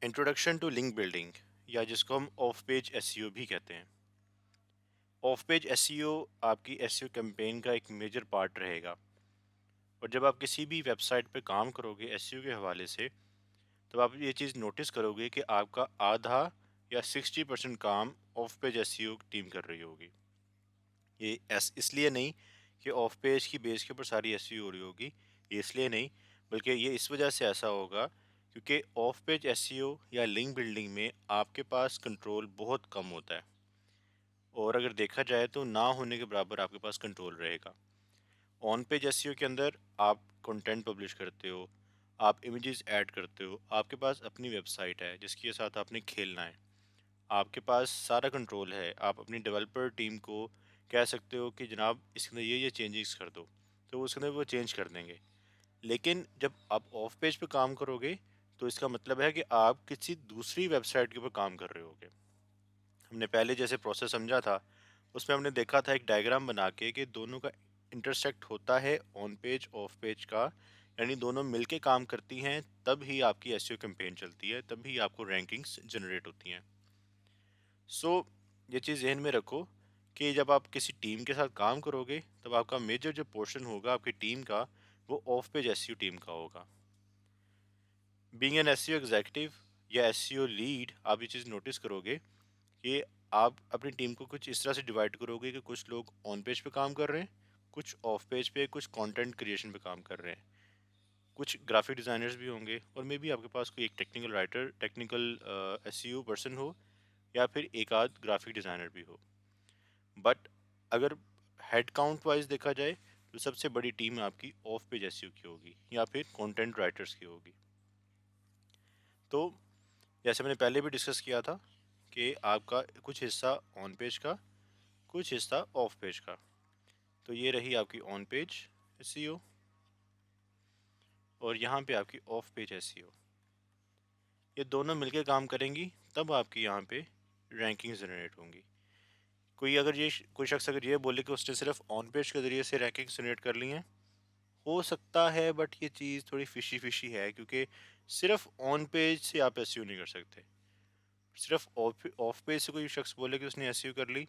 Introduction to link building या जिसको हम ऑफ पेज एसईओ भी कहते हैं। ऑफ पेज एसईओ आपकी एसईओ कैंपेन का एक मेजर पार्ट रहेगा। और जब आप किसी भी वेबसाइट पे काम करोगे एसईओ के हवाले से, तो आप ये चीज़ नोटिस करोगे कि आपका आधा या 60% काम ऑफ पेज एसईओ टीम कर रही होगी। ये इसलिए नहीं कि ऑफ पेज की बेस के ऊपर सारी एसईओ हो रही होगी, ये इसलिए नहीं, बल्कि ये इस वजह से ऐसा होगा क्योंकि ऑफ पेज एसईओ या लिंक बिल्डिंग में आपके पास कंट्रोल बहुत कम होता है। और अगर देखा जाए तो ना होने के बराबर आपके पास कंट्रोल रहेगा। ऑन पेज एसईओ के अंदर आप कंटेंट पब्लिश करते हो, आप इमेजेस ऐड करते हो, आपके पास अपनी वेबसाइट है जिसके साथ आपने खेलना है, आपके पास सारा कंट्रोल है। आप अपनी डेवलपर टीम को कह सकते हो कि जनाब इसके अंदर ये चेंजेस कर दो, तो उसके अंदर वो चेंज कर देंगे। लेकिन जब आप ऑफ पेज पे काम करोगे तो इसका मतलब है कि आप किसी दूसरी वेबसाइट के ऊपर काम कर रहे होगे। हमने पहले जैसे प्रोसेस समझा था, उसमें हमने देखा था एक डायग्राम बना के कि दोनों का इंटरसेक्ट होता है ऑन पेज ऑफ पेज का, यानी दोनों मिलके काम करती हैं, तब ही आपकी एसईओ कैंपेन चलती है, तब ही आपको रैंकिंग्स जनरेट होती हैं। सो ये चीज़ ज़हन में रखो कि जब आप किसी टीम के साथ काम करोगे तब आपका मेजर जो पोर्शन होगा आपकी टीम का, वो ऑफ पेज एसईओ टीम का होगा। बीइंग एन एसईओ एग्जीक्यूटिव या एसईओ लीड, आप ये चीज़ नोटिस करोगे कि आप अपनी टीम को कुछ इस तरह से डिवाइड करोगे कि कुछ लोग ऑन पेज पे काम कर रहे हैं, कुछ ऑफ पेज पे, कुछ कंटेंट क्रिएशन पे काम कर रहे हैं, कुछ ग्राफिक डिज़ाइनर्स भी होंगे, और मे बी आपके पास कोई एक technical writer, technical SEO person हो, या फिर एक आध ग्राफिक डिज़ाइनर भी हो। बट अगर हेड काउंट वाइज देखा जाए तो सबसे बड़ी टीम आपकी ऑफ पेज एसईओ की होगी या फिर कंटेंट राइटर्स की होगी। तो जैसे मैंने पहले भी डिस्कस किया था कि आपका कुछ हिस्सा ऑन पेज का, कुछ हिस्सा ऑफ पेज का। तो ये रही आपकी ऑन पेज एसईओ और यहाँ पे आपकी ऑफ पेज एसईओ। ये दोनों मिलके काम करेंगी तब आपकी यहाँ पे रैंकिंग जनरेट होंगी। कोई शख्स अगर ये बोले कि उसने सिर्फ ऑन पेज के ज़रिए से रैंकिंग जनरेट कर ली हैं, हो सकता है, बट ये चीज़ थोड़ी फिशी फिशी है क्योंकि सिर्फ ऑन पेज से आप एसईओ नहीं कर सकते। सिर्फ ऑफ ऑफ पेज से कोई शख्स बोले कि उसने एसईओ कर ली,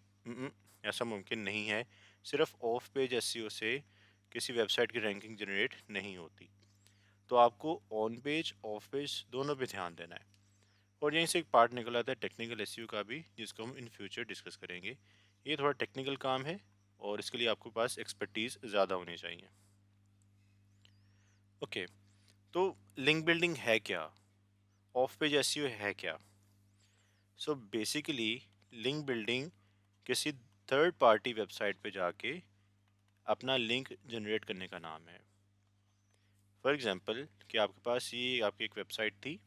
ऐसा मुमकिन नहीं है। सिर्फ ऑफ पेज एसईओ से किसी वेबसाइट की रैंकिंग जनरेट नहीं होती। तो आपको ऑन पेज ऑफ पेज दोनों पे ध्यान देना है। और यहीं से एक पार्ट निकल आता है टेक्निकल एसईओ का भी, जिसको हम इन फ्यूचर डिस्कस करेंगे। ये थोड़ा टेक्निकल काम है और इसके लिए आपके पास एक्सपर्टीज़ ज़्यादा होनी चाहिए। ओके, तो लिंक बिल्डिंग है क्या, ऑफ पेज एसईओ है क्या? सो बेसिकली लिंक बिल्डिंग किसी थर्ड पार्टी वेबसाइट पे जाके अपना लिंक जनरेट करने का नाम है। फॉर एग्जांपल कि आपके पास ये आपकी एक वेबसाइट थी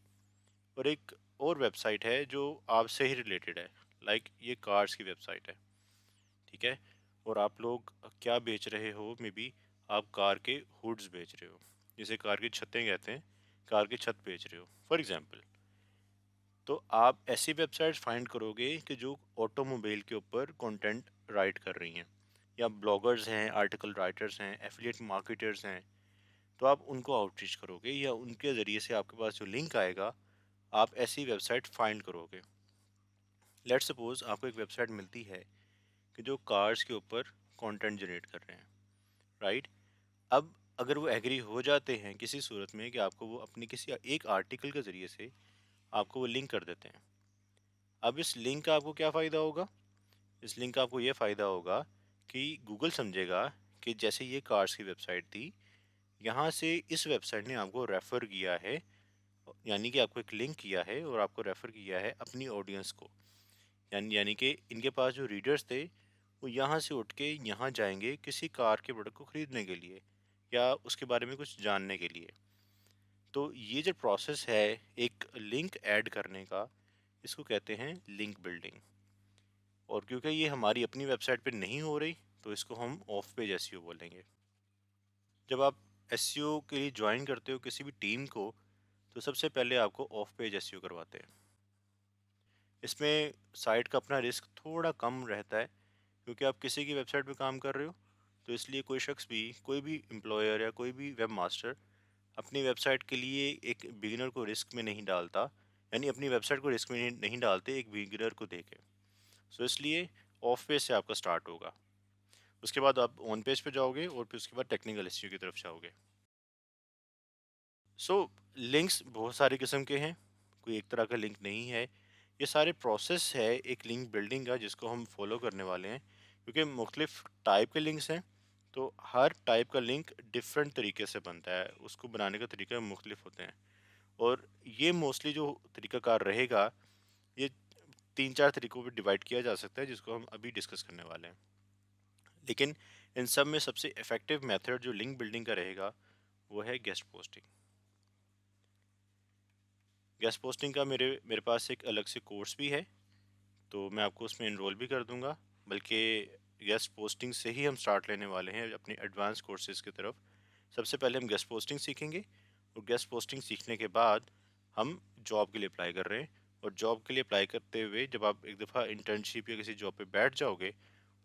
और एक और वेबसाइट है जो आपसे ही रिलेटेड है, लाइक ये कार्स की वेबसाइट है, ठीक है। और आप लोग क्या बेच रहे हो, मे बी आप कार के हुड्स बेच रहे हो, जिसे कार की छतें कहते हैं, कार की छत बेच रहे हो फॉर एग्जांपल। तो आप ऐसी वेबसाइट फाइंड करोगे कि जो ऑटोमोबाइल के ऊपर कंटेंट राइट कर रही हैं, या ब्लॉगर्स हैं, आर्टिकल राइटर्स हैं, एफिलिएट मार्केटर्स हैं। तो आप उनको आउटरीच करोगे या उनके ज़रिए से आपके पास जो लिंक आएगा, आप ऐसी वेबसाइट फाइंड करोगे। लेट्स सपोज आपको एक वेबसाइट मिलती है कि जो कार्स के ऊपर कंटेंट जनरेट कर रहे हैं, राइट। अब अगर वो एग्री हो जाते हैं किसी सूरत में कि आपको वो अपनी किसी एक आर्टिकल के ज़रिए से आपको वो लिंक कर देते हैं, अब इस लिंक का आपको क्या फ़ायदा होगा? इस लिंक का आपको ये फ़ायदा होगा कि गूगल समझेगा कि जैसे ये कार्स की वेबसाइट थी, यहाँ से इस वेबसाइट ने आपको रेफ़र किया है, यानी कि आपको एक लिंक किया है और आपको रेफ़र किया है अपनी ऑडियंस को। यानी कि इनके पास जो रीडर्स थे, वो यहाँ से उठ के यहाँ जाएंगे किसी कार के प्रोडक्ट को ख़रीदने के लिए या उसके बारे में कुछ जानने के लिए। तो ये जो प्रोसेस है एक लिंक ऐड करने का, इसको कहते हैं लिंक बिल्डिंग। और क्योंकि ये हमारी अपनी वेबसाइट पे नहीं हो रही, तो इसको हम ऑफ पेज एसईओ बोलेंगे। जब आप एसईओ के लिए ज्वाइन करते हो किसी भी टीम को, तो सबसे पहले आपको ऑफ पेज एसईओ करवाते हैं। इसमें साइट का अपना रिस्क थोड़ा कम रहता है क्योंकि आप किसी की वेबसाइट पे काम कर रहे हो, तो इसलिए कोई शख्स भी, कोई भी एम्प्लॉयर या कोई भी वेब मास्टर अपनी वेबसाइट के लिए एक बिगिनर को रिस्क में नहीं डालता यानी अपनी वेबसाइट को रिस्क में नहीं डालते एक बिगिनर को देके। सो इसलिए ऑफ पेज से आपका स्टार्ट होगा, उसके बाद आप ऑन पेज पे जाओगे और फिर उसके बाद टेक्निकल एसईओ की तरफ जाओगे। सो लिंक्स बहुत सारे किस्म के हैं, कोई एक तरह का लिंक नहीं है। ये सारे प्रोसेस है एक लिंक बिल्डिंग का जिसको हम फॉलो करने वाले हैं, क्योंकि मुख्तलिफ टाइप के लिंक्स हैं। तो हर टाइप का लिंक डिफरेंट तरीके से बनता है, उसको बनाने का तरीका मुख्तलिफ होते हैं। और ये मोस्टली जो तरीकाकार रहेगा, ये तीन चार तरीकों पे डिवाइड किया जा सकता है जिसको हम अभी डिस्कस करने वाले हैं। लेकिन इन सब में सबसे इफ़ेक्टिव मेथड जो लिंक बिल्डिंग का रहेगा वो है गेस्ट पोस्टिंग। गेस्ट पोस्टिंग का मेरे मेरे पास एक अलग से कोर्स भी है, तो मैं आपको उसमें इनरोल भी कर दूंगा। बल्कि गेस्ट पोस्टिंग से ही हम स्टार्ट लेने वाले हैं अपनी एडवांस कोर्सेज की तरफ। सबसे पहले हम गेस्ट पोस्टिंग सीखेंगे, और गेस्ट पोस्टिंग सीखने के बाद हम जॉब के लिए अप्लाई कर रहे हैं। और जॉब के लिए अप्लाई करते हुए जब आप एक दफ़ा इंटर्नशिप या किसी जॉब पे बैठ जाओगे,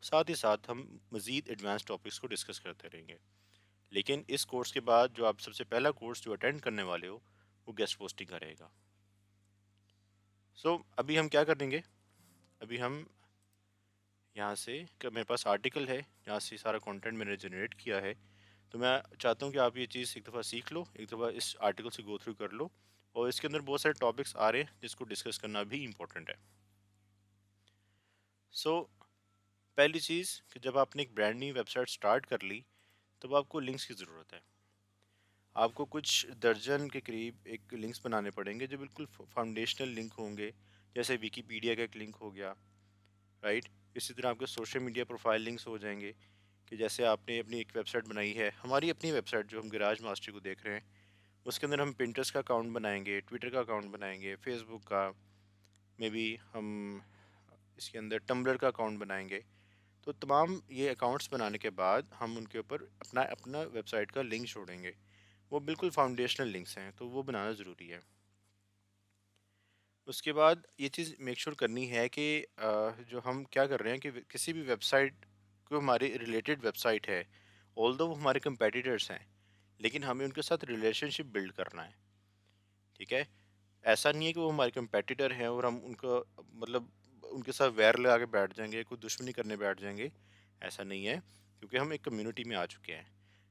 साथ ही साथ हम मज़ीद एडवांस टॉपिक्स को डिस्कस करते रहेंगे। लेकिन इस कोर्स के बाद जो आप सबसे पहला कोर्स जो अटेंड करने वाले हो वो गेस्ट पोस्टिंग का रहेगा। अभी हम क्या करेंगे, अभी हम यहाँ से मेरे पास आर्टिकल है जहाँ से सारा कंटेंट मैंने जनरेट किया है। तो मैं चाहता हूँ कि आप ये चीज़ एक दफ़ा सीख लो, एक दफ़ा इस आर्टिकल से गो थ्रू कर लो। और इसके अंदर बहुत सारे टॉपिक्स आ रहे हैं जिसको डिस्कस करना भी इम्पोर्टेंट है। सो पहली चीज़ कि जब आपने एक ब्रांड न्यू वेबसाइट स्टार्ट कर ली, तब आपको लिंक्स की ज़रूरत है। आपको कुछ दर्जन के करीब एक लिंक्स बनाने पड़ेंगे जो बिल्कुल फाउंडेशनल लिंक होंगे। जैसे विकीपीडिया का एक लिंक हो गया, राइट। इसी तरह आपके सोशल मीडिया प्रोफाइल लिंक्स हो जाएंगे, कि जैसे आपने अपनी एक वेबसाइट बनाई है, हमारी अपनी वेबसाइट जो हम गैराज मास्टर को देख रहे हैं, उसके अंदर हम पिंटरेस्ट का अकाउंट बनाएंगे, ट्विटर का अकाउंट बनाएंगे, फेसबुक का, मे बी हम इसके अंदर टम्बलर का अकाउंट बनाएंगे। तो तमाम ये अकाउंट्स बनाने के बाद हम उनके ऊपर अपना अपना वेबसाइट का लिंक छोड़ेंगे। वो बिल्कुल फाउंडेशनल लिंक्स हैं, तो वो बनाना ज़रूरी है। उसके बाद ये चीज़ मेक श्योर करनी है कि जो हम क्या कर रहे हैं कि किसी भी वेबसाइट को, हमारी रिलेटेड वेबसाइट है, ऑल्दो वो हमारे कंपेटिटर्स हैं, लेकिन हमें उनके साथ रिलेशनशिप बिल्ड करना है। ठीक है, ऐसा नहीं है कि वो हमारे कंपेटिटर हैं और हम उनको मतलब उनके साथ वैर लगा के बैठ जाएंगे, कोई दुश्मनी करने बैठ जाएंगे। ऐसा नहीं है, क्योंकि हम एक कम्युनिटी में आ चुके हैं।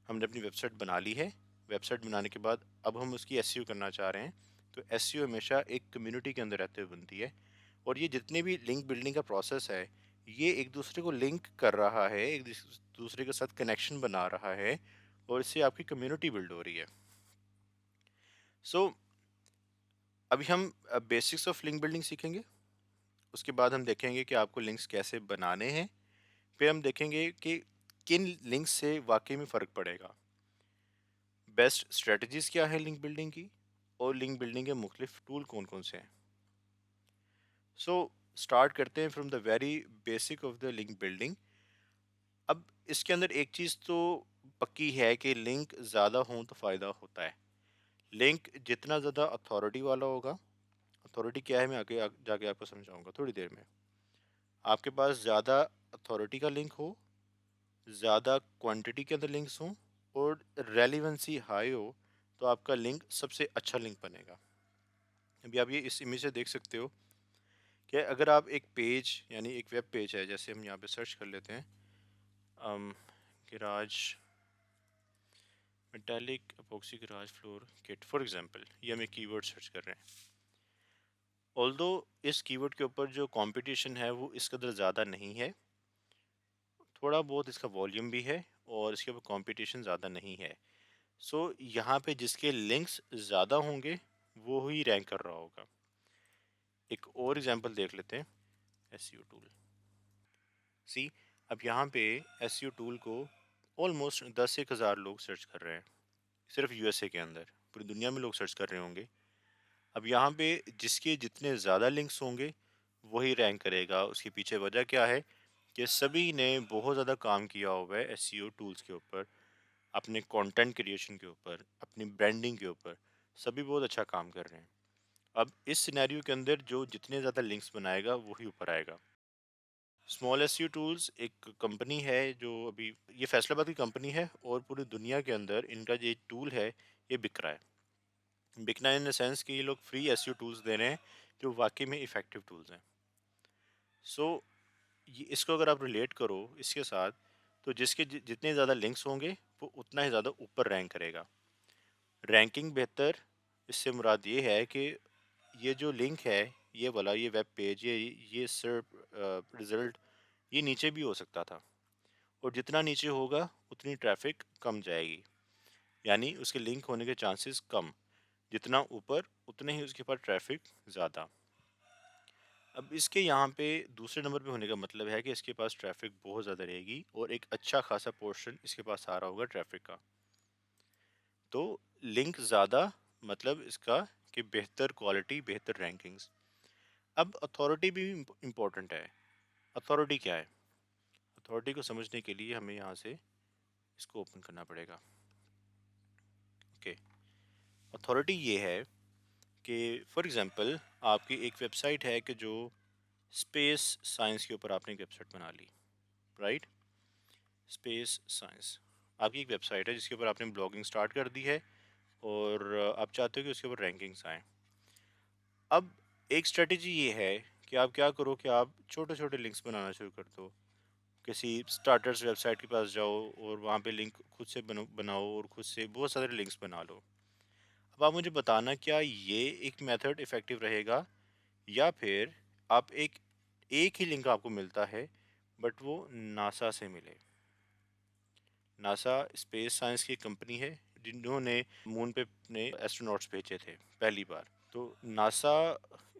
हमने अपनी वेबसाइट बना ली है। वेबसाइट बनाने के बाद अब हम उसकी एसईओ करना चाह रहे हैं। तो एसईओ हमेशा एक कम्युनिटी के अंदर रहते हुए बनती है। और ये जितने भी लिंक बिल्डिंग का प्रोसेस है, ये एक दूसरे को लिंक कर रहा है, एक दूसरे के साथ कनेक्शन बना रहा है, और इससे आपकी कम्युनिटी बिल्ड हो रही है। सो अभी हम बेसिक्स ऑफ लिंक बिल्डिंग सीखेंगे। उसके बाद हम देखेंगे कि आपको लिंक्स कैसे बनाने हैं। फिर हम देखेंगे कि किन लिंक्स से वाकई में फ़र्क पड़ेगा, बेस्ट स्ट्रेटजीज़ क्या है लिंक बिल्डिंग की, और लिंक बिल्डिंग के मुख्तलिफ टूल कौन कौन से हैं। सो स्टार्ट करते हैं from the very basic of the link building. अब इसके अंदर एक चीज़ तो पक्की है कि लिंक ज़्यादा हों तो फ़ायदा होता है। लिंक जितना ज़्यादा अथॉरिटी वाला होगा, अथॉरिटी क्या है मैं आगे जाके आपको समझाऊंगा थोड़ी देर में। आपके पास ज़्यादा अथॉरिटी का लिंक हो, ज़्यादा क्वांटिटी के अंदर लिंक्स हों, और रेलिवेंसी हाई हो, तो आपका लिंक सबसे अच्छा लिंक बनेगा। अभी आप ये इस इमेज से देख सकते हो कि अगर आप एक पेज, यानी एक वेब पेज है, जैसे हम यहाँ पे सर्च कर लेते हैं garage metallic epoxy garage floor kit for example, ये हम एक कीवर्ड सर्च कर रहे हैं। ऑल्दो इस कीवर्ड के ऊपर जो कंपटीशन है वो इस कदर ज़्यादा नहीं है, थोड़ा बहुत इसका वॉल्यूम भी है, और इसके ऊपर कंपटीशन ज़्यादा नहीं है। यहाँ पे जिसके लिंक्स ज़्यादा होंगे वो ही रैंक कर रहा होगा। एक और एग्जांपल देख लेते हैं, एसईओ टूल। सी, अब यहाँ पे एसईओ टूल को ऑलमोस्ट 10 से 1,000 लोग सर्च कर रहे हैं, सिर्फ यूएसए के अंदर। पूरी दुनिया में लोग सर्च कर रहे होंगे। अब यहाँ पे जिसके जितने ज़्यादा लिंक्स होंगे वही रैंक करेगा। उसके पीछे वजह क्या है कि सभी ने बहुत ज़्यादा काम किया हुआ है एसईओ टूल्स के ऊपर, अपने कंटेंट क्रिएशन के ऊपर, अपनी ब्रांडिंग के ऊपर। सभी बहुत अच्छा काम कर रहे हैं। अब इस सिनेरियो के अंदर जो जितने ज़्यादा लिंक्स बनाएगा वही ऊपर आएगा। स्मॉल एसईओ टूल्स एक कंपनी है जो अभी, ये फैसलाबाद की कंपनी है, और पूरी दुनिया के अंदर इनका ये टूल है, ये बिक रहा है। बिकना इन द सेंस कि ये लोग फ्री एसईओ टूल्स दे रहे हैं जो वाकई में इफ़ेक्टिव टूल्स हैं। सो ये इसको अगर आप रिलेट करो इसके साथ, तो जिसके जितने ज़्यादा लिंक्स होंगे वो उतना ही ज़्यादा ऊपर रैंक करेगा। रैंकिंग बेहतर, इससे मुराद ये है कि ये जो लिंक है, ये वाला, ये वेब पेज, ये सर्च रिज़ल्ट, ये नीचे भी हो सकता था, और जितना नीचे होगा उतनी ट्रैफिक कम जाएगी, यानी उसके लिंक होने के चांसेस कम। जितना ऊपर उतने ही उसके पास ट्रैफिक ज़्यादा। अब इसके यहाँ पे दूसरे नंबर पे होने का मतलब है कि इसके पास ट्रैफिक बहुत ज़्यादा रहेगी और एक अच्छा खासा पोर्शन इसके पास आ रहा होगा ट्रैफिक का। तो लिंक ज़्यादा मतलब इसका कि बेहतर क्वालिटी, बेहतर रैंकिंग्स। अब अथॉरिटी भी इम्पोर्टेंट है। अथॉरिटी क्या है? अथॉरिटी को समझने के लिए हमें यहाँ से इसको ओपन करना पड़ेगा। ओके, अथॉरिटी ये है कि फॉर एग्जांपल आपकी एक वेबसाइट है कि जो स्पेस साइंस के ऊपर आपने एक वेबसाइट बना ली, राइट? स्पेस साइंस आपकी एक वेबसाइट है जिसके ऊपर आपने ब्लॉगिंग स्टार्ट कर दी है, और आप चाहते हो कि उसके ऊपर रैंकिंग्स आएँ। अब एक स्ट्रेटजी ये है कि आप क्या करो कि आप छोटे छोटे लिंक्स बनाना शुरू कर दो। किसी स्टार्टर्स वेबसाइट के पास जाओ और वहाँ पे लिंक खुद से बनाओ और खुद से बहुत सारे लिंक्स बना लो। अब आप मुझे बताना, क्या ये एक मेथड इफ़ेक्टिव रहेगा, या फिर आप एक ही लिंक आपको मिलता है बट वो नासा से मिले। नासा स्पेस साइंस की कंपनी है जिन्होंने मून पे अपने एस्ट्रोनॉट्स भेजे थे पहली बार। तो नासा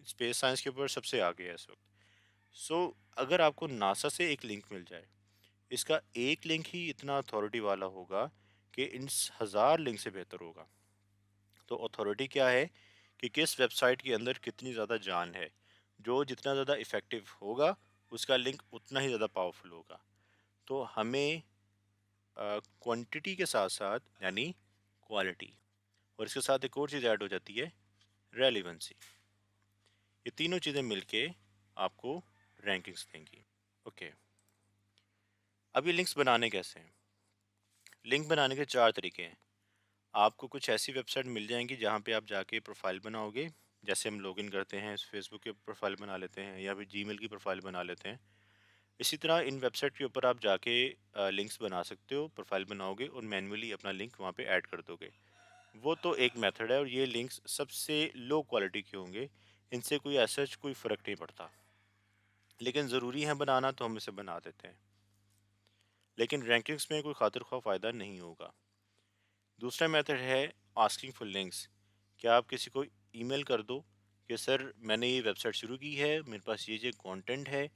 स्पेस साइंस के ऊपर सबसे आगे है इस वक्त। सो अगर आपको नासा से एक लिंक मिल जाए, इसका एक लिंक ही इतना अथॉरिटी वाला होगा कि इन 1000 लिंक से बेहतर होगा। तो अथॉरिटी क्या है कि किस वेबसाइट के अंदर कितनी ज़्यादा जान है, जो जितना ज़्यादा इफ़ेक्टिव होगा उसका लिंक उतना ही ज़्यादा पावरफुल होगा। तो हमें क्वांटिटी के साथ साथ यानी क्वालिटी, और इसके साथ एक और चीज़ ऐड हो जाती है, रेलिवेंसी। ये तीनों चीज़ें मिलके आपको रैंकिंग्स देंगी। ओके, अब ये लिंक्स बनाने कैसे हैं? लिंक बनाने के चार तरीके हैं। आपको कुछ ऐसी वेबसाइट मिल जाएंगी जहाँ पे आप जाके प्रोफाइल बनाओगे, जैसे हम लॉगिन करते हैं फेसबुक के प्रोफाइल बना लेते हैं या फिर जीमेल की प्रोफाइल बना लेते हैं। इसी तरह इन वेबसाइट के ऊपर आप जाके लिंक्स बना सकते हो, प्रोफाइल बनाओगे और मैन्युअली अपना लिंक वहाँ पे ऐड कर दोगे। वो तो एक मेथड है, और ये लिंक्स सबसे लो क्वालिटी के होंगे, इनसे कोई ऐसा कोई फ़र्क नहीं पड़ता, लेकिन ज़रूरी है बनाना तो हम इसे बना देते हैं। लेकिन रैंकिंग्स में कोई खातिर ख्वाह फ़ायदा नहीं होगा। दूसरा मेथड है आस्किंग फॉर लिंक्स। क्या आप किसी को ईमेल कर दो कि सर मैंने ये वेबसाइट शुरू की है, मेरे पास ये कंटेंट है,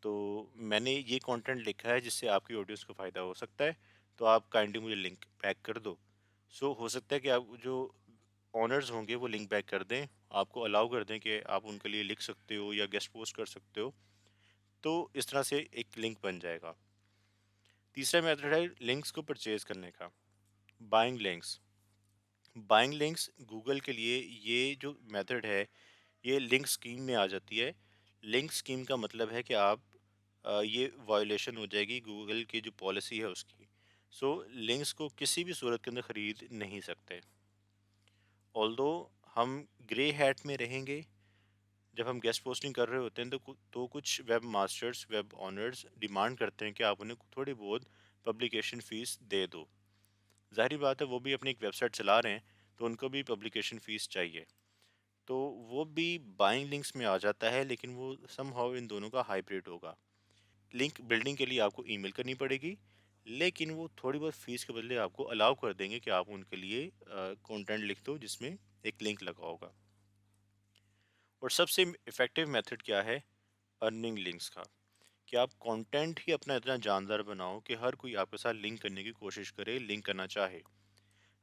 तो मैंने ये कंटेंट लिखा है जिससे आपकी ऑडियंस को फ़ायदा हो सकता है, तो आप काइंडली मुझे लिंक बैक कर दो। सो हो सकता है कि आप जो ऑनर्स होंगे वो लिंक बैक कर दें, आपको अलाउ कर दें कि आप उनके लिए लिख सकते हो या गेस्ट पोस्ट कर सकते हो। तो इस तरह से एक लिंक बन जाएगा। तीसरा मेथड है लिंक्स को परचेज करने का, buying links. Buying links Google के लिए ये जो मेथड है, ये लिंक स्कीम में आ जाती है। लिंक स्कीम का मतलब है कि आप ये वायोलेशन हो जाएगी गूगल की जो पॉलिसी है उसकी। सो लिंक्स को किसी भी सूरत के अंदर ख़रीद नहीं सकते। ऑल्दो हम ग्रे हैट में रहेंगे, जब हम गेस्ट पोस्टिंग कर रहे होते हैं तो कुछ web masters, web honours demand करते हैं कि आप उन्हें थोड़ी बहुत पब्लिकेशन फ़ीस दे दो। ज़ाहिर बात है वो भी अपनी एक वेबसाइट चला रहे हैं, तो उनको भी पब्लिकेशन फ़ीस चाहिए। तो वो भी बाइंग लिंक्स में आ जाता है, लेकिन वो समहाउ इन दोनों का हाइब्रिड होगा। लिंक बिल्डिंग के लिए आपको ईमेल करनी पड़ेगी, लेकिन वो थोड़ी बहुत फ़ीस के बदले आपको अलाउ कर देंगे कि आप उनके लिए कंटेंट लिख दो जिसमें एक लिंक लगा होगा। और सबसे इफ़ेक्टिव मेथड क्या है अर्निंग लिंक्स का, कि आप कंटेंट ही अपना इतना जानदार बनाओ कि हर कोई आपके साथ लिंक करने की कोशिश करे, लिंक करना चाहे।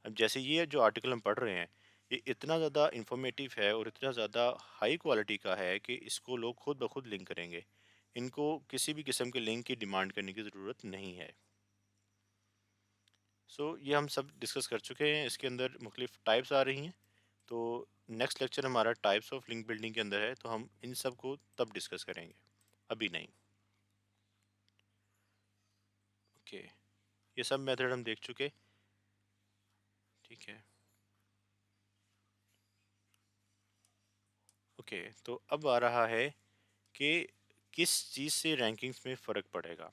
अब जैसे ये जो आर्टिकल हम पढ़ रहे हैं, ये इतना ज़्यादा इंफॉर्मेटिव है और इतना ज़्यादा हाई क्वालिटी का है कि इसको लोग खुद ब खुद लिंक करेंगे। इनको किसी भी किस्म के लिंक की डिमांड करने की ज़रूरत नहीं है। सो ये हम सब डिस्कस कर चुके हैं, इसके अंदर मुख्तलिफ टाइप्स आ रही हैं। तो नेक्स्ट लेक्चर हमारा टाइप्स ऑफ लिंक बिल्डिंग के अंदर है, तो हम इन सब को तब डिस्कस करेंगे, अभी नहीं। ओके, ये सब मेथड हम देख चुके। ठीक है। ओके, तो अब आ रहा है कि किस चीज़ से रैंकिंग्स में फ़र्क पड़ेगा।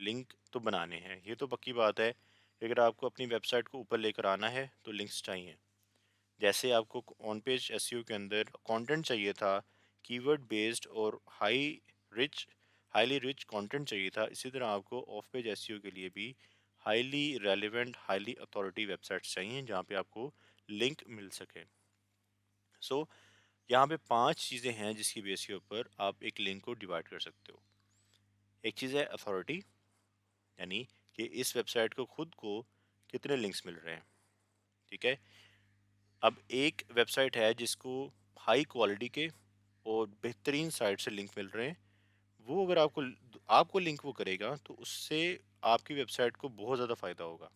लिंक तो बनाने हैं, ये तो पक्की बात है कि अगर आपको अपनी वेबसाइट को ऊपर लेकर आना है तो लिंक्स चाहिए। जैसे आपको ऑन पेज एसईओ के अंदर कंटेंट चाहिए था, कीवर्ड बेस्ड और रिच हाईली रिच कंटेंट चाहिए था, इसी तरह आपको ऑफ पेज एसईओ के लिए भी highly relevant, highly authority websites चाहिए जहाँ पे आपको लिंक मिल सके। सो यहाँ पे 5 चीज़ें हैं जिसकी बेस के ऊपर आप एक लिंक को डिवाइड कर सकते हो। एक चीज़ है अथॉरिटी, यानी कि इस वेबसाइट को खुद को कितने लिंक्स मिल रहे हैं। ठीक है, अब एक वेबसाइट है जिसको हाई क्वालिटी के और बेहतरीन साइट से लिंक मिल रहे हैं, वो अगर आपको आपको लिंक वो करेगा तो उससे आपकी वेबसाइट को बहुत ज़्यादा फ़ायदा होगा।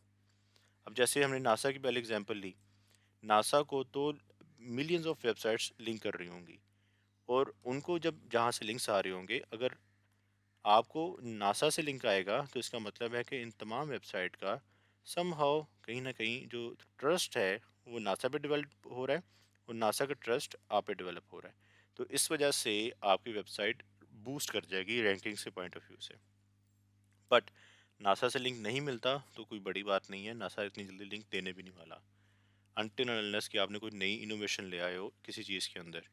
अब जैसे हमने नासा की पहले एग्जांपल ली, नासा को तो मिलियंस ऑफ वेबसाइट्स लिंक कर रही होंगी, और उनको जब जहाँ से लिंक्स आ रहे होंगे, अगर आपको नासा से लिंक आएगा तो इसका मतलब है कि इन तमाम वेबसाइट का समहाउ कहीं ना कहीं जो ट्रस्ट है वो नासा पे डेवलप हो रहा है, और नासा का ट्रस्ट आप पे डेवलप हो रहा है। तो इस वजह से आपकी वेबसाइट बूस्ट कर जाएगी रैंकिंग से पॉइंट ऑफ व्यू से। बट नासा से लिंक नहीं मिलता तो कोई बड़ी बात नहीं है, नासा इतनी जल्दी लिंक देने भी नहीं वाला, अनटिल अनलेस कि आपने कोई नई इनोवेशन ले आए हो किसी चीज़ के अंदर।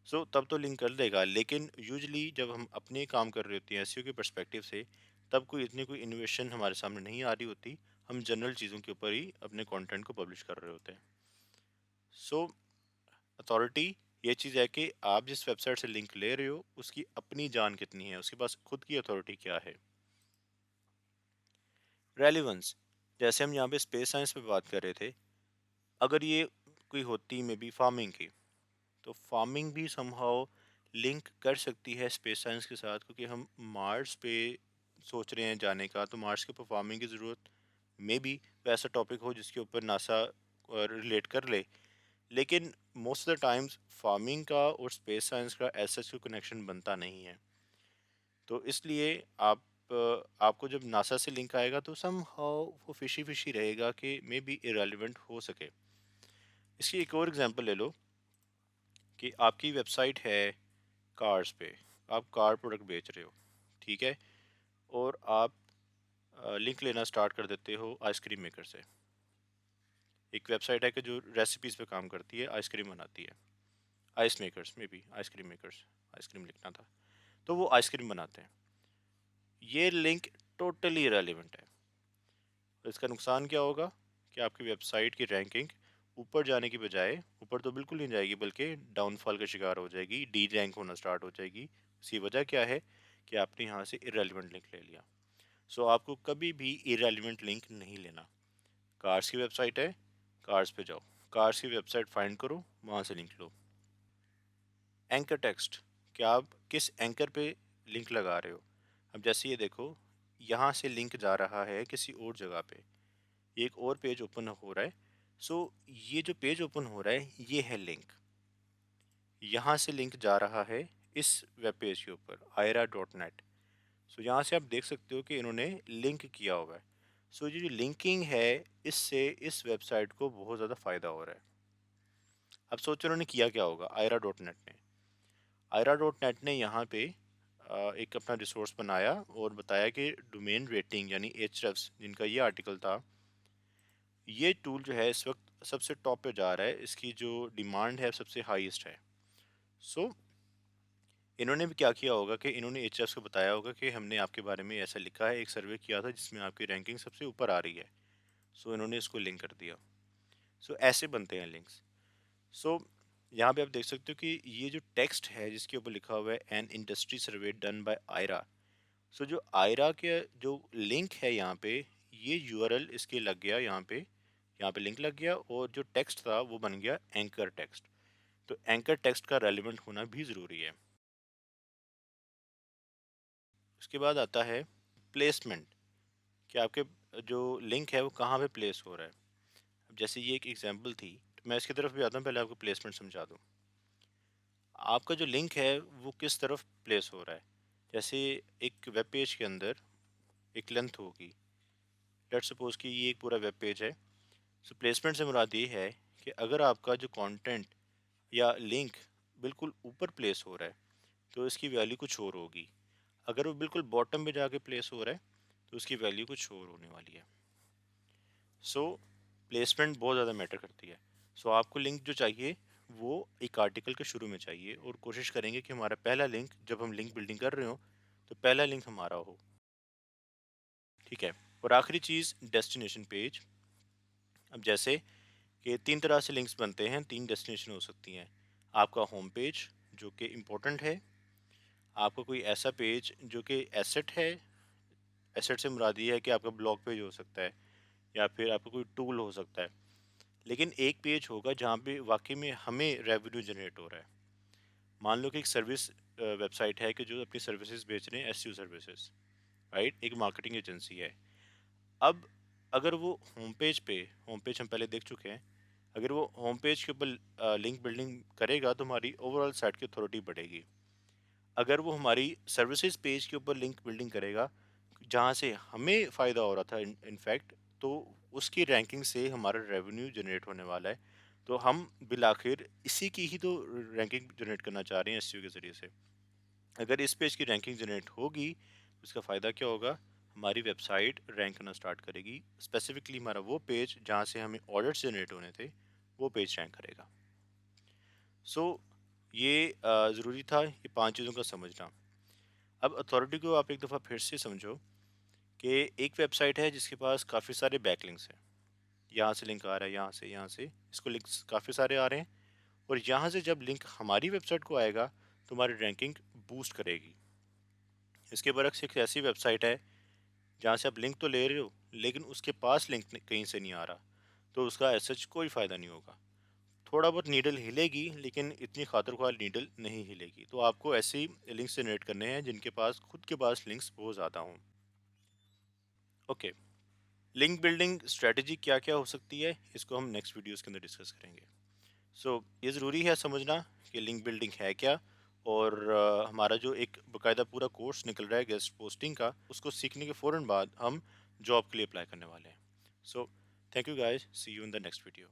तब तो लिंक कर देगा, लेकिन यूजली जब हम अपने काम कर रहे होते हैं एसईओ के पर्सपेक्टिव से, तब कोई इनोवेशन हमारे सामने नहीं आ रही होती, हम जनरल चीज़ों के ऊपर ही अपने कंटेंट को पब्लिश कर रहे होते हैं। सो अथॉरिटी ये चीज़ है कि आप जिस वेबसाइट से लिंक ले रहे हो उसकी अपनी जान कितनी है, उसके पास खुद की अथॉरिटी क्या है। रेलिवेंस, जैसे हम यहाँ पे स्पेस साइंस पे बात कर रहे थे, अगर ये कोई होती मे बी फार्मिंग की, तो फार्मिंग भी समहाउ लिंक कर सकती है स्पेस साइंस के साथ, क्योंकि हम मार्स पे सोच रहे हैं जाने का, तो मार्स के ऊपर फार्मिंग की ज़रूरत मे बी वैसा टॉपिक हो जिसके ऊपर नासा रिलेट कर ले। लेकिन most of the times farming का और स्पेस साइंस का ऐसा कोई कनेक्शन बनता नहीं है। तो इसलिए आपको जब नासा से लिंक आएगा तो सम हाउ वो फिशी फिशी रहेगा कि मे बी इरेलीवेंट हो सके। इसकी एक और एग्जांपल ले लो कि आपकी वेबसाइट है कार्स पे, आप कार प्रोडक्ट बेच रहे हो, ठीक है, और आप लिंक लेना स्टार्ट कर देते हो आइसक्रीम मेकर से। एक वेबसाइट है कि जो रेसिपीज़ पे काम करती है, आइसक्रीम बनाती है, आइस मेकर्स में भी आइसक्रीम मेकर्स, आइसक्रीम लिखना था, तो वो आइसक्रीम बनाते हैं। ये लिंक टोटली इरेलीवेंट है। तो इसका नुकसान क्या होगा कि आपकी वेबसाइट की रैंकिंग ऊपर जाने की बजाय, ऊपर तो बिल्कुल नहीं जाएगी बल्कि डाउनफॉल का शिकार हो जाएगी, डी रैंक होना स्टार्ट हो जाएगी। इसकी वजह क्या है कि आपने यहाँ से इरेलीवेंट लिंक ले लिया। आपको कभी भी इरेलीवेंट लिंक नहीं लेना। कार्स की वेबसाइट है, कार्स पे जाओ, कार्स की वेबसाइट फाइंड करो, वहाँ से लिंक लो। एंकर टेक्स्ट, क्या आप किस एंकर पे लिंक लगा रहे हो। अब जैसे ये देखो, यहाँ से लिंक जा रहा है किसी और जगह पे, एक और पेज ओपन हो रहा है। सो ये जो पेज ओपन हो रहा है ये है लिंक, यहाँ से लिंक जा रहा है इस वेब पेज के ऊपर aira.net। यहाँ से आप देख सकते हो कि इन्होंने लिंक किया हुआ है। ये जो लिंकिंग है, इससे इस वेबसाइट को बहुत ज़्यादा फ़ायदा हो रहा है। अब सोचो उन्होंने किया क्या होगा आयरा डॉट नेट ने यहाँ पे एक अपना रिसोर्स बनाया और बताया कि डोमेन रेटिंग यानी एचरेफ्स जिनका ये आर्टिकल था, ये टूल जो है इस वक्त सबसे टॉप पे जा रहा है, इसकी जो डिमांड है सबसे हाईएस्ट है। सो इन्होंने भी क्या किया होगा कि इन्होंने एचएफ्स को बताया होगा कि हमने आपके बारे में ऐसा लिखा है, एक सर्वे किया था जिसमें आपकी रैंकिंग सबसे ऊपर आ रही है। इन्होंने इसको लिंक कर दिया। ऐसे बनते हैं लिंक्स। सो यहाँ पे आप देख सकते हो कि ये जो टेक्स्ट है जिसके ऊपर लिखा हुआ है an industry survey done by Ira. जो आयरा के जो लिंक है यहाँ पे, ये यूआरएल इसके लग गया यहाँ पे लिंक लग गया, और जो टेक्स्ट था वो बन गया एंकर टेक्स्ट। तो एंकर टेक्स्ट का रेलिवेंट होना भी ज़रूरी है। उसके बाद आता है प्लेसमेंट, कि आपके जो लिंक है वो कहाँ पे प्लेस हो रहा है। अब जैसे ये एक एग्जांपल थी, तो मैं इसकी तरफ भी आता हूँ, पहले आपको प्लेसमेंट समझा दूँ। आपका जो लिंक है वो किस तरफ प्लेस हो रहा है। जैसे एक वेब पेज के अंदर एक लेंथ होगी, लेट्स सपोज कि ये एक पूरा वेब पेज है। प्लेसमेंट से मुराद ये है कि अगर आपका जो कंटेंट या लिंक बिल्कुल ऊपर प्लेस हो रहा है तो इसकी वैल्यू कुछ और होगी। अगर वो बिल्कुल बॉटम पे जाके प्लेस हो रहा है तो उसकी वैल्यू कुछ और होने वाली है। सो प्लेसमेंट बहुत ज़्यादा मैटर करती है। सो आपको लिंक जो चाहिए वो एक आर्टिकल के शुरू में चाहिए, और कोशिश करेंगे कि हमारा पहला लिंक, जब हम लिंक बिल्डिंग कर रहे हो तो पहला लिंक हमारा हो। ठीक है। और आखिरी चीज़, डेस्टिनेशन पेज। अब जैसे कि तीन तरह से लिंक्स बनते हैं, तीन डेस्टिनेशन हो सकती हैं। आपका होम पेज जो कि इम्पोर्टेंट है, आपका कोई ऐसा पेज जो कि एसेट है, एसेट से मुराद ये है कि आपका ब्लॉग पेज हो सकता है या फिर आपका कोई टूल हो सकता है। लेकिन एक पेज होगा जहाँ पे वाकई में हमें रेवेन्यू जनरेट हो रहा है। मान लो कि एक सर्विस वेबसाइट है कि जो अपनी सर्विसेज बेच रहे हैं, एसईओ सर्विसेज, राइट, एक मार्केटिंग एजेंसी है। अब अगर वो होम पेज हम पहले देख चुके हैं, अगर वो होम पेज के ऊपर लिंक बिल्डिंग करेगा तो हमारी ओवरऑल साइट की अथॉरिटी बढ़ेगी। अगर वो हमारी सर्विसेज पेज के ऊपर लिंक बिल्डिंग करेगा जहाँ से हमें फ़ायदा हो रहा था इनफैक्ट, तो उसकी रैंकिंग से हमारा रेवेन्यू जनरेट होने वाला है। तो हम बिल आखिर इसी की ही तो रैंकिंग जनरेट करना चाह रहे हैं एसईओ के ज़रिए से। अगर इस पेज की रैंकिंग जनरेट होगी तो इसका फ़ायदा क्या होगा, हमारी वेबसाइट रैंक करना स्टार्ट करेगी। स्पेसिफिकली हमारा वो पेज जहाँ से हमें ऑर्डर्स जनरेट होने थे वो पेज रैंक करेगा। सो ये ज़रूरी था ये पांच चीज़ों का समझना। अब अथॉरिटी को आप एक दफ़ा फिर से समझो कि एक वेबसाइट है जिसके पास काफ़ी सारे बैकलिंक्स हैं। यहाँ से लिंक आ रहा है, यहाँ से, यहाँ से, इसको लिंक्स काफ़ी सारे आ रहे हैं। और यहाँ से जब लिंक हमारी वेबसाइट को आएगा तो हमारी रैंकिंग बूस्ट करेगी। इसके बरक्स एक ऐसी वेबसाइट है जहाँ से आप लिंक तो ले रहे हो लेकिन उसके पास लिंक कहीं से नहीं आ रहा, तो उसका एज सच कोई फ़ायदा नहीं होगा। थोड़ा बहुत नीडल हिलेगी लेकिन इतनी खातर ख्वाह नीडल नहीं हिलेगी। तो आपको ऐसे ही लिंक्स जनरेट करने हैं जिनके पास खुद के पास लिंक्स बहुत ज़्यादा हों। ओके। लिंक बिल्डिंग स्ट्रेटजी क्या क्या हो सकती है इसको हम नेक्स्ट वीडियोस के अंदर डिस्कस करेंगे। सो ये ज़रूरी है समझना कि लिंक बिल्डिंग है क्या, और हमारा जो एक बाकायदा पूरा कोर्स निकल रहा है गेस्ट पोस्टिंग का, उसको सीखने के फ़ौरन बाद हम जॉब के लिए अप्लाई करने वाले हैं। So thank you guys, see you in the next video.